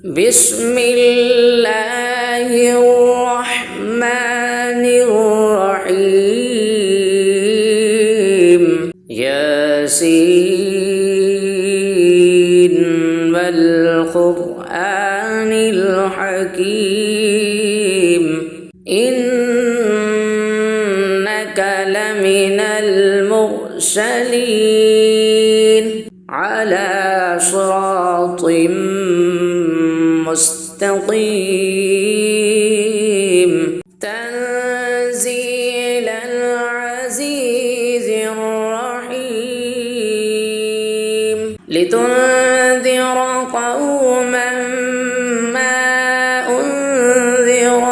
بسم الله الرحمن الرحيم ياسين والقرآن الحكيم إنك لمن المرسلين على صراط مستقيم تنزيل العزيز الرحيم لتنذر قوما ما أنذر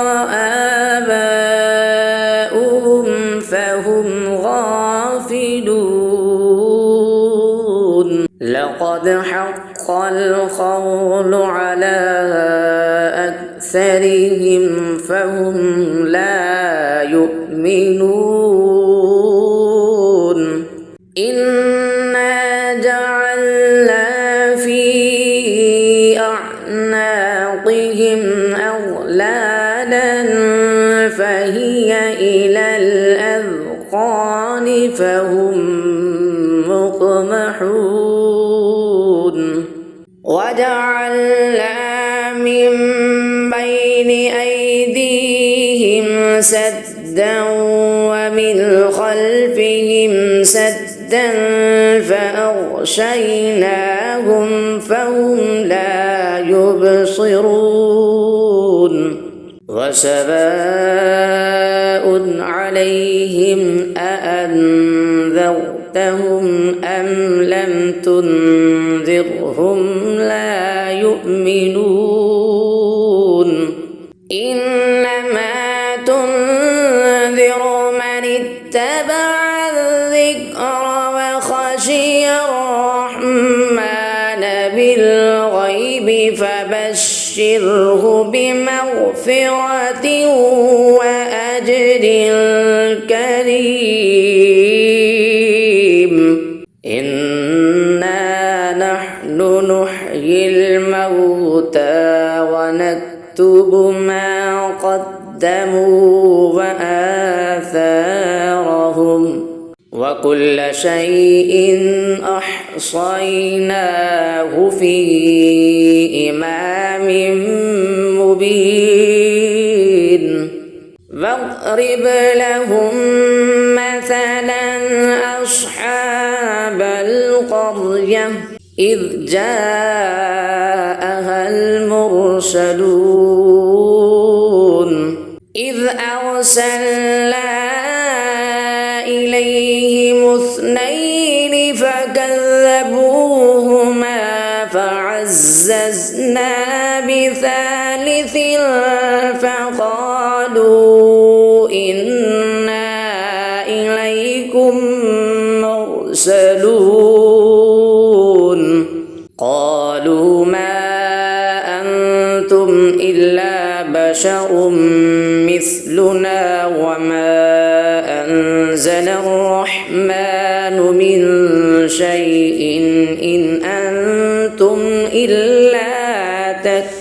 آباؤهم فهم غافلون لقد حق القول على أكثرهم فهم لا يؤمنون إنا جعلنا في أعناقهم أغلالا فهي إلى الأذقان فهم مقمحون وجعلنا من بين أيديهم سدا ومن خلفهم سدا فأغشيناهم فهم لا يبصرون وسواء عليهم أأنذرتهم أم لم تنذرهم لا يؤمنون إنما تنذر من اتبع الذكر وخشي الرحمن بالغيب فبشره بمغفرة وأجر كريم إنا نحن نحيي الموتى ونكتب ما قدموا وآثارهم وكل شيء أحصيناه في إمام مبين واضرب لهم مثلا أصحاب القرية إذ جاءها المرسلون إذ أرسلنا إليهم اثنين فكذبوهما فعززنا بثالث فقالوا إنا إليكم مرسلون قالوا ما أنتم إلا بشر مثلنا وما أنزل الرحمن من شيء إن أنتم إلا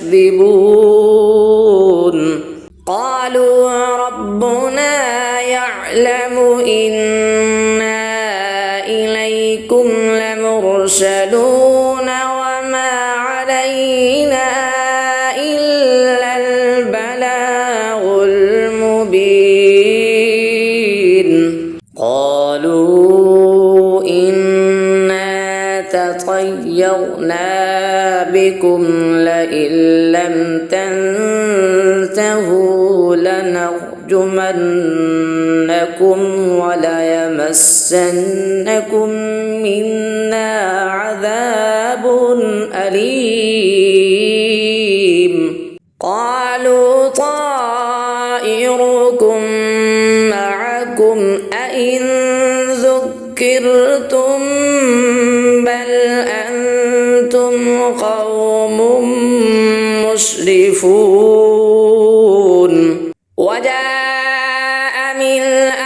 تكذبون قالوا ربنا يعلم إنا إليكم لمرسلون وما علينا إلا البلاغ المبين قالوا إنا تطيرنا بكم لئن لم تنتهوا لنرجمنكم وليمسنكم منا عذاب أليم قالوا طائركم معكم أئن ذكرتم بل أنتم قوم مسرفون وجاء من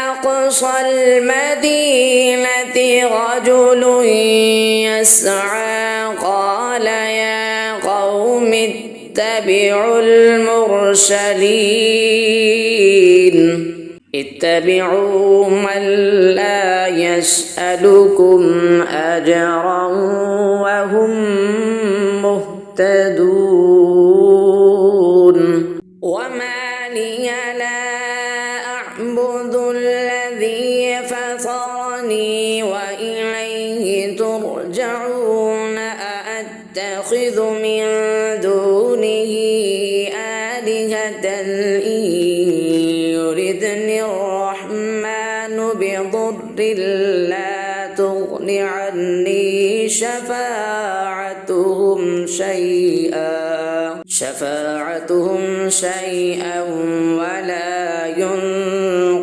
أقصى المدينة رجل يسعى قال يا قوم اتبعوا المرسلين اتبعوا من لا يسألكم أجرا وهم مهتدون وما لي لا أعبد الذي فطرني وإليه ترجعون أأتخذ من دونه آلهة إن يردني الرحمن بضر لا تغن عني شفاعتهم شيئا ولا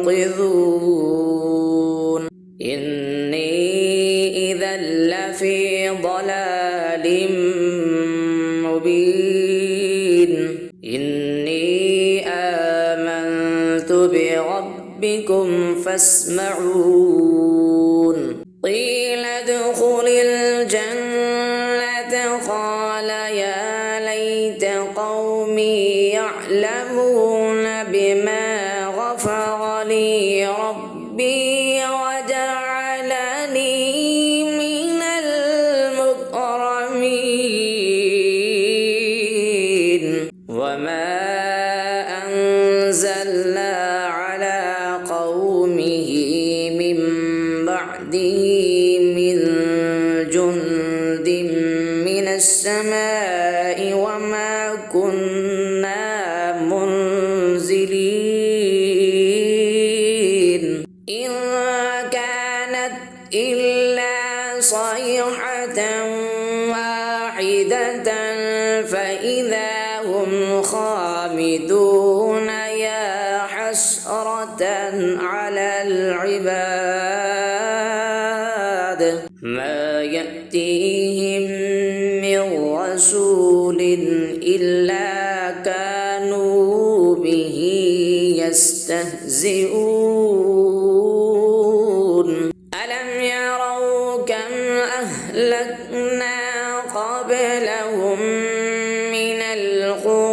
ينقذون إني إذا لفي ضلال مبين إني آمنت بربكم فاسمعون قيل ادخل الجنة قال يا ليت قومي يعلمون بما غفر لي ربي وجعلني من المكرمين وما أنزلنا على قومه من بعده من جند من السماء وما كنا منزلين إن كانت إلا صيحة واحدة فإذا هم خامدون يا حسرة على العباد ما يأتيهم من رسول إلا كانوا به يستهزئون ألم يروا كم أهلكنا قبلهم من القرون